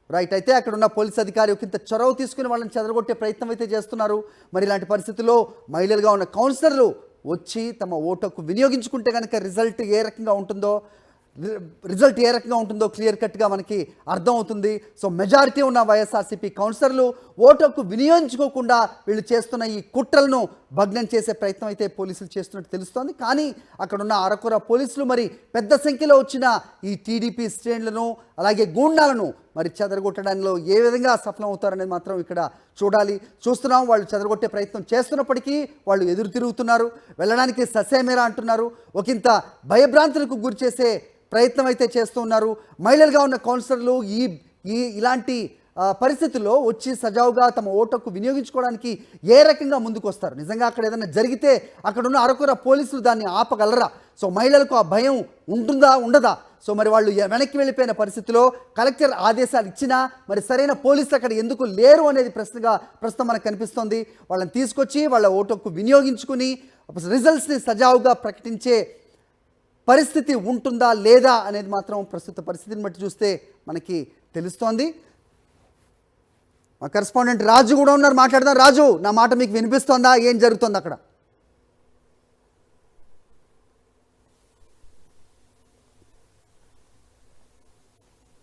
Right. అయితే అక్కడ ఉన్న పోలీస్ అధికారి ఒకంత చొరవ తీసుకుని వాళ్ళని చెదరగొట్టే ప్రయత్నం అయితే చేస్తున్నారు. మరి ఇలాంటి పరిస్థితుల్లో మహిళలుగా ఉన్న కౌన్సిలర్లు వచ్చి తమ ఓటు హక్కు వినియోగించుకుంటే కనుక రిజల్ట్ ఏ రకంగా ఉంటుందో క్లియర్ కట్గా మనకి అర్థమవుతుంది. సో మెజారిటీ ఉన్న వైఎస్ఆర్సీపీ కౌన్సిలర్లు ఓటు హక్కు వినియోగించుకోకుండా వీళ్ళు చేస్తున్న ఈ కుట్రలను భగ్నం చేసే ప్రయత్నం అయితే పోలీసులు చేస్తున్నట్టు తెలుస్తోంది. కానీ అక్కడున్న అరకొర పోలీసులు మరి పెద్ద సంఖ్యలో వచ్చిన ఈ టీడీపీ శ్రేణులను అలాగే గూండాలను మరి చెదరగొట్టడంలో ఏ విధంగా సఫలం అవుతారనేది మాత్రం ఇక్కడ చూస్తున్నాం. వాళ్ళు చెదరగొట్టే ప్రయత్నం చేస్తున్నప్పటికీ వాళ్ళు ఎదురు తిరుగుతున్నారు, వెళ్ళడానికి ససేమేరా అంటున్నారు, ఒకంత భయభ్రాంతులకు గురి చేసే ప్రయత్నం అయితే చేస్తూ ఉన్నారు. మహిళలుగా ఉన్న కౌన్సిలర్లు ఇలాంటి పరిస్థితుల్లో వచ్చి సజావుగా తమ ఓటుకు వినియోగించుకోవడానికి ఏ రకంగా ముందుకు వస్తారు? నిజంగా అక్కడ ఏదైనా జరిగితే అక్కడున్న అరకొర పోలీసులు దాన్ని ఆపగలరా? సో మహిళలకు ఆ భయం ఉంటుందా ఉండదా? సో మరి వాళ్ళు వెనక్కి వెళ్ళిపోయిన పరిస్థితిలో కలెక్టర్ ఆదేశాలు ఇచ్చినా మరి సరైన పోలీసులు అక్కడ ఎందుకు లేరు అనేది ప్రశ్నగా ప్రస్తుతం మనకు కనిపిస్తోంది. వాళ్ళని తీసుకొచ్చి వాళ్ళ ఓటుకు వినియోగించుకుని రిజల్ట్స్ని సజావుగా ప్రకటించే పరిస్థితి ఉంటుందా లేదా అనేది మాత్రం ప్రస్తుత పరిస్థితిని బట్టి చూస్తే మనకి తెలుస్తోంది. మా కరెస్పాండెంట్ రాజు కూడా ఉన్నారు, మాట్లాడదాం. రాజు, నా మాట మీకు వినిపిస్తోందా? ఏం జరుగుతుంది అక్కడ?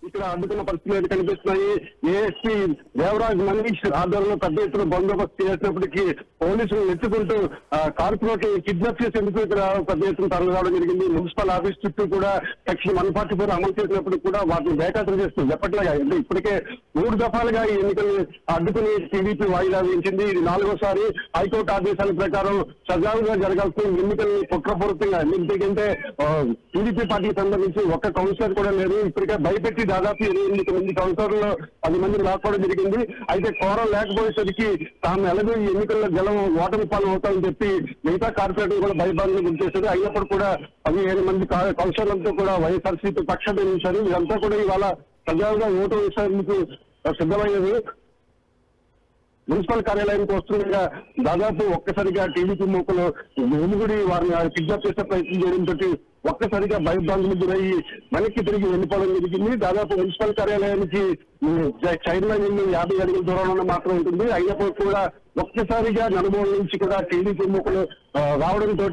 ఇక్కడ అడ్డుకున్న పరిస్థితులు కనిపిస్తున్నాయి. ఏఎస్పీ దేవరాజ్ మనీష్ ఆధ్వర్యంలో పెద్ద ఎత్తున బందోబస్తు చేసినప్పటికీ పోలీసులు ఎత్తుకుంటూ కార్పొరేట్ కిడ్నాప్ చేసేందుకు ఇక్కడ పెద్ద ఎత్తున తరలిరావడం జరిగింది. మున్సిపల్ ఆఫీస్ చుట్టూ కూడా సెక్షన్ 144 అమలు చేసినప్పుడు కూడా వాటిని బేఖాతరు చేస్తూ ఎప్పటిలాగా అంటే ఇప్పటికే 3 దఫాలుగా ఈ ఎన్నికలు అడ్డుకుని టీడీపీ వాయిదా వేయించింది. ఇది 4వసారి. హైకోర్టు ఆదేశాల ప్రకారం సజావుగా జరగాల్సిన ఎన్నికల్ని కుట్రపూరితంగా, ఎందుకంటే టీడీపీ పార్టీకి సంబంధించి ఒక్క కౌన్సిలర్ కూడా లేదు. ఇప్పటికే భయపెట్టి దాదాపు 8 మంది కౌన్సిలర్లు 10 మందిని లాక్కోవడం జరిగింది. అయితే కోరం లేకపోయేసరికి తాము ఎలాగో ఈ ఎన్నికల్లో ఓటమి పాలన అవుతామని చెప్పి మిగతా కార్పొరేటర్లు కూడా భయభ్రాంతులు గురి చేశారు. అయినప్పుడు కూడా 17 మంది కౌన్సిలర్లతో కూడా వైఎస్ఆర్సీపీ పక్షాన్నించారు. ఇదంతా కూడా ఇవాళ సజావుగా ఓటు వేసేందుకు సిద్ధమయ్యేది. మున్సిపల్ కార్యాలయానికి వస్తుండగా దాదాపు ఒక్కసారిగా టీడీపీ మూకలు వెలుగుడి వారిని కిడ్నాప్ చేసే ప్రయత్నం చేయడంతో ఒక్కసారిగా భయభ్రాంతులకు గురయ్యి వెనక్కి తిరిగి వెళ్ళిపోవడం జరిగింది. దాదాపు మున్సిపల్ కార్యాలయానికి చైర్మన్ 50 అడుగుల దూరంలో మాత్రం ఉంటుంది. అయినప్పుడు కూడా ఒక్కసారిగా నలుమూల నుంచి కూడా టీడీపీ మూకలు రావడంతో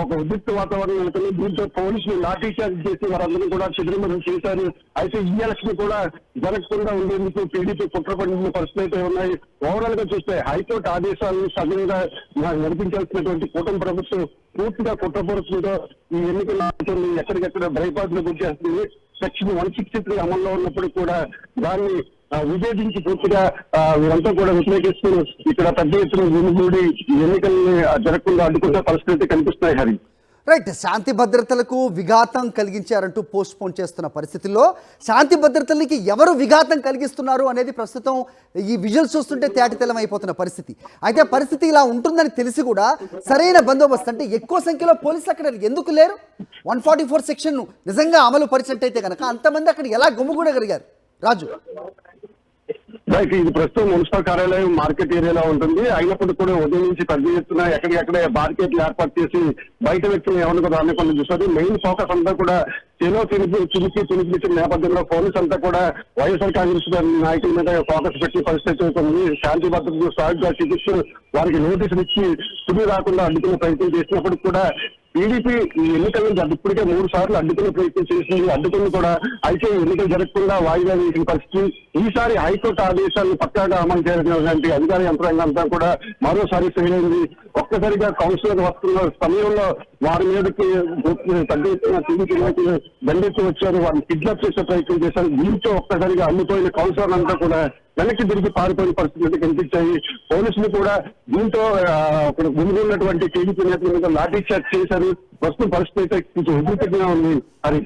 ఒక ఉద్రిక్త వాతావరణం నెలకొంది. దీంతో పోలీసులు లాఠీ చార్జ్ చేసి వారందరూ కూడా చెదిరిమరం చేశారు. అయితే ఈ ఎలక్షన్ కూడా జరగకుండా ఉండేందుకు టీడీపీ కుట్రపడిన పరిస్థితులు అయితే ఉన్నాయి. ఓవరాల్ గా చూస్తే హైకోర్టు ఆదేశాలను సగంగా నడిపించాల్సినటువంటి కూటమి ప్రభుత్వం పూర్తిగా కుట్రపూరితంతో ఈ ఎన్నికలు ఎక్కడికెక్కడ భయపాటులు గురి చేస్తుంది. సెక్షన్ 163 అమల్లో ఉన్నప్పుడు కూడా దాన్ని విభేదించి పూర్తిగా వీరంతా కూడా వ్యతిరేకిస్తూ ఇక్కడ పెద్ద ఎత్తున గుమిగూడి ఎన్నికల్ని జరగకుండా అడ్డుకునే పరిస్థితి కనిపిస్తున్నాయి. హరి, రైట్. శాంతి భద్రతలకు విఘాతం కలిగించారంటూ పోస్ట్ పోన్ చేస్తున్న పరిస్థితుల్లో శాంతి భద్రతలకి ఎవరు విఘాతం కలిగిస్తున్నారు అనేది ప్రస్తుతం ఈ విజువల్స్ చూస్తుంటే తేటతెల్లం అయిపోతున్న పరిస్థితి. అయితే పరిస్థితి ఇలా ఉంటుందని తెలిసి కూడా సరైన బందోబస్తు అంటే ఎక్కువ సంఖ్యలో పోలీసులు అక్కడ ఎందుకు లేరు? 144 సెక్షన్ నిజంగా అమలు పరిచినట్టయితే కనుక అంతమంది అక్కడ ఎలా గుమిగూడగలిగారు? రాజు, రైట్. ఇది ప్రస్తుతం మున్సిపల్ కార్యాలయం మార్కెట్ ఏరియాలో ఉంటుంది. అయినప్పుడు కూడా ఉదయం నుంచి పెద్ద ఎత్తున ఎక్కడికెక్కడే బార్కెట్లు ఏర్పాటు చేసి బయట వ్యక్తులు ఏమన్నా రానికుండా చూస్తారు. మెయిన్ ఫోకస్ అంతా కూడా చెలో తినిపించిన నేపథ్యంలో పోలీసు అంతా కూడా వైఎస్ఆర్ కాంగ్రెస్ నాయకుల మీద ఫోకస్ పెట్టే పరిస్థితి అవుతుంది. శాంతి భద్రతకు సాగుగా చికిత్సలు వారికి నోటీసులు ఇచ్చి తుది రాకుండా అడ్డుకునే ప్రయత్నం చేసినప్పుడు కూడా టీడీపీ ఈ ఎన్నికలను ఇప్పటికే 3 సార్లు అడ్డుకునే ప్రయత్నం చేసింది. అడ్డుకుని కూడా అయితే ఎన్నికలు జరగకుండా వాయిదా వేసిన పరిస్థితి. ఈసారి హైకోర్టు ఆదేశాలను పక్కాగా అమలు చేయాల్సినటువంటి అధికార యంత్రాంగం అంతా కూడా మరోసారి ఫెయిల్ అయింది. ఒక్కసారిగా కౌన్సిలర్ వస్తున్న సమయంలో వారి మీదకి పెద్ద ఎత్తున టీడీపీ నాయకులు దండెత్తి వచ్చారు. వారిని కిడ్నాప్ చేసే ప్రయత్నం చేశారు. దీంతో ఒక్కసారిగా అమ్మిపోయిన కౌన్సిలర్ అంతా కూడా వెనక్కి తిరిగి పారిపోయిన పరిస్థితులు కనిపించాయి. పోలీసులు కూడా దీంతో ముందున్నటువంటి టీడీపీ నేతల మీద లాఠీ చార్జ్ చేశారు. ప్రస్తుతం పరిస్థితి అయితే కొంచెం ఉద్రిక్తంగా ఉంది. అది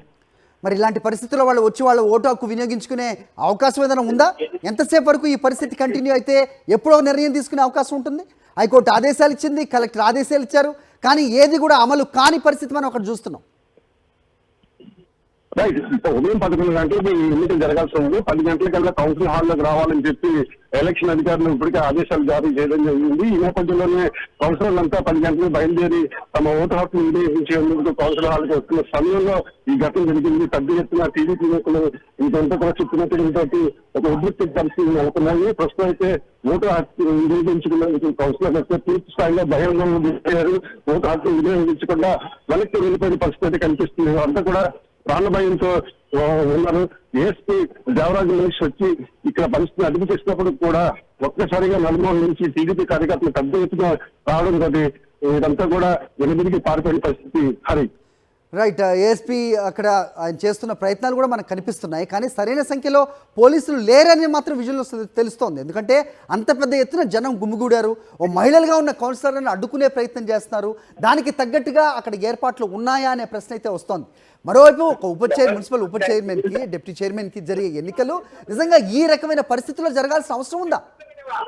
మరి ఇలాంటి పరిస్థితుల్లో వాళ్ళు వచ్చి వాళ్ళ ఓటు హక్కు వినియోగించుకునే అవకాశం ఏదైనా ఉందా? ఎంతసేపు వరకు ఈ పరిస్థితి కంటిన్యూ అయితే ఎప్పుడో నిర్ణయం తీసుకునే అవకాశం ఉంటుంది? హైకోర్టు ఆదేశాలు ఇచ్చింది, కలెక్టర్ ఆదేశాలు ఇచ్చారు, కానీ ఏది కూడా అమలు కాని పరిస్థితి మనం అక్కడ చూస్తున్నాం. రైట్. ఉదయం 11 గంటలకు ఎన్నికలు జరగాల్సి ఉంది. 10 గంటలకల్లా కౌన్సిల్ హాల్లోకి రావాలని చెప్పి ఎలక్షన్ అధికారులు ఇప్పటికే ఆదేశాలు జారీ చేయడం జరిగింది. ఈ నేపథ్యంలోనే కౌన్సిలర్లు అంతా 10 గంటలకు బయలుదేరి తమ ఓటు హక్కును వినియోగించేందుకు కౌన్సిలర్ హాల్కి వస్తున్న సమయంలో ఈ ఘటన జరిగింది. పెద్ద ఎత్తున టీడీపీ నేతలు ఇంకంతా కూడా చుట్టుముట్టడంతో ఒక ఉద్రిక్త పరిస్థితి నెలకొన్నాయి. ప్రస్తుతం అయితే ఓటు హక్కు వినియోగించుకున్నందుకు కౌన్సిలర్ అయితే పూర్తి స్థాయిలో భయంగా ఉండిపోయారు. ఓటు హక్కు వినియోగించకుండా వెనక్కి వెళ్ళిపోయిన పరిస్థితి అయితే కనిపిస్తుంది. అంతా కూడా ప్రాణభయంతో ఉన్నారు. ఏఎస్పీ దేవరాజు మనిషి వచ్చి ఇక్కడ పరిస్థితిని అదుపు చేసినప్పుడు కూడా ఒక్కసారిగా నలుమూల నుంచి టీడీపీ కార్యకర్తలు పెద్ద ఎత్తున రావడం తోటి ఇదంతా కూడా వెనుదిరిగి పారిపోయిన పరిస్థితి. హరి రైట్, ఏఎస్పీ అక్కడ ఆయన చేస్తున్న ప్రయత్నాలు కూడా మనకు కనిపిస్తున్నాయి, కానీ సరైన సంఖ్యలో పోలీసులు లేరని మాత్రం విజువల్లో తెలుస్తోంది. ఎందుకంటే అంత పెద్ద ఎత్తున జనం గుమిగూడారు. ఓ మహిళలుగా ఉన్న కౌన్సిలర్లను అడ్డుకునే ప్రయత్నం చేస్తున్నారు. దానికి తగ్గట్టుగా అక్కడ ఏర్పాట్లు ఉన్నాయా అనే ప్రశ్న అయితే వస్తోంది. మరోవైపు ఒక మున్సిపల్ ఉప చైర్మన్కి, డిప్యూటీ చైర్మన్కి జరిగే ఎన్నికలు నిజంగా ఈ రకమైన పరిస్థితుల్లో జరగాల్సిన అవసరం ఉందా?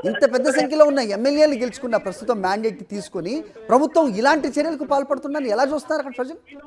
ఇంత పెద్ద సంఖ్యలో ఉన్న ఎమ్మెల్యేలు గెలుచుకున్న ప్రస్తుతం మ్యాండేట్ తీసుకొని ప్రభుత్వం ఇలాంటి చర్యలకు పాల్పడుతుందని ఎలా చూస్తున్నారు అక్కడ ప్రజలు?